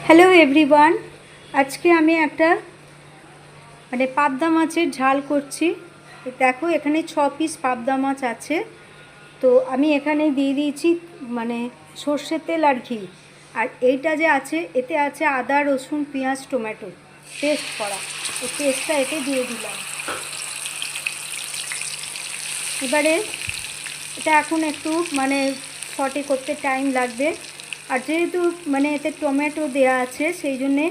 Hello everyone, আজকে আমি একটা পাবদা মাছের ঝাল করছি। দেখো এখানে 6 পিস পাবদা মাছ আছে। তো আমি এখানে দিয়ে দিয়েছি সর্ষের তেল আর ঘি। আর এইটা যে আছে এতে আছে আদা, রসুন, পেঁয়াজ, টমেটো পেস্ট করা। এই পেস্টটা এতে দিয়ে দিলাম। এবারে এটা এখন একটু সটে করতে টাইম লাগবে। আর যেহেতু এতে টমেটো দেয়া আছে সেই জন্যে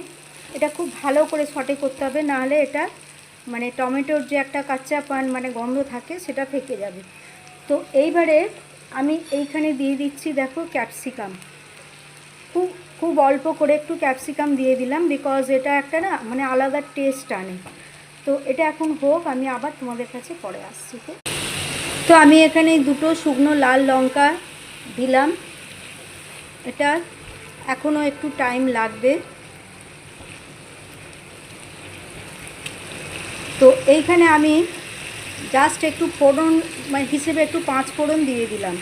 এটা খুব ভালো করে সটে করতে হবে, নাহলে এটা টমেটোর যে একটা কাঁচাপান গন্ধ থাকে সেটা থেকে যাবে। তো এইবারে আমি এইখানে দিয়ে দিচ্ছি, দেখো, ক্যাপসিকাম। খুব খুব অল্প করে একটু ক্যাপসিকাম দিয়ে দিলাম, বিকজ এটা একটা আলাদা টেস্ট আনে। তো এটা এখন হোক, আমি আবার তোমাদের কাছে পরে আসছি। তো আমি এখানে দুটো শুকনো লাল লঙ্কা দিলাম। এটা এখনও একটু টাইম লাগবে। তো এইখানে আমি জাস্ট একটু ফোড়ন হিসেবে একটু 5 ফোড়ন দিয়ে দিলাম।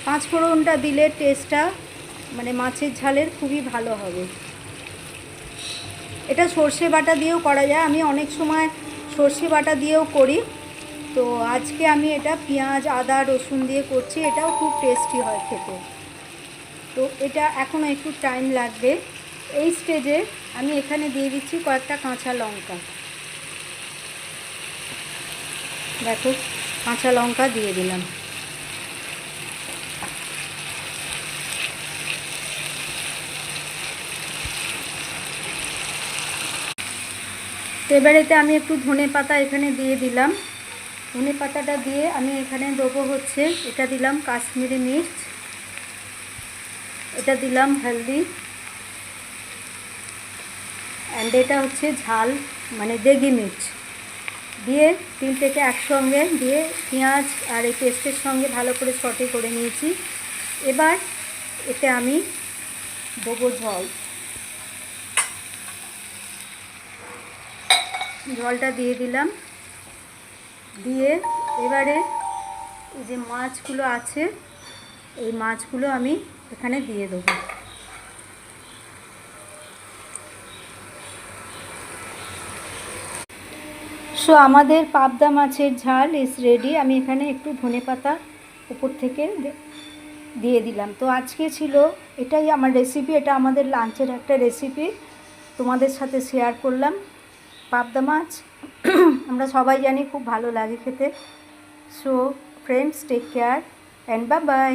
5 ফোড়নটা দিলে টেস্টটা মাছের ঝালের খুবই ভালো হবে। এটা সর্ষে বাটা দিয়েও করা যায়, আমি অনেক সময় সর্ষে বাটা দিয়েও করি। তো আজকে আমি এটা পেঁয়াজ, আদা, রসুন দিয়ে করছি, এটাও খুব টেস্টি হয় খেতে। তো এটা এখনও একটু টাইম লাগবে। এই স্টেজে আমি এখানে দিয়ে দিচ্ছি কয়েকটা কাঁচা লঙ্কা। দেখো, কাঁচা লঙ্কা দিয়ে দিলাম। তো এবারেতে আমি একটু ধনে পাতা এখানে দিয়ে দিলাম। ধনে পাতাটা দিয়ে আমি এখানে দেবো হচ্ছে, এটা দিলাম কাশ্মীরি মির্চ, এটা দিলাম হলদি, অ্যান্ড এটা হচ্ছে ঝাল দেগি মির্চ দিয়ে তিনটেকে একসঙ্গে দিয়ে পেঁয়াজ আর এই পেস্টের সঙ্গে ভালো করে সটে করে নিয়েছি। এবার এতে আমি দেবো জল। জলটা দিয়ে দিলাম। দিয়ে এবারে এই যে মাছগুলো আছে এই মাছগুলো আমি এখানে দিয়ে দেবো। সো আমাদের পাবদা মাছের ঝাল ইজ রেডি। আমি এখানে একটু ধনেপাতা উপর থেকে দিয়ে দিলাম। তো আজকে ছিল এটাই আমার রেসিপি, এটা আমাদের লাঞ্চের একটা রেসিপি তোমাদের সাথে শেয়ার করলাম। পাবদা মাছ আমরা সবাই জানি খুব ভালো লাগে খেতে। So friends, take care and bye by.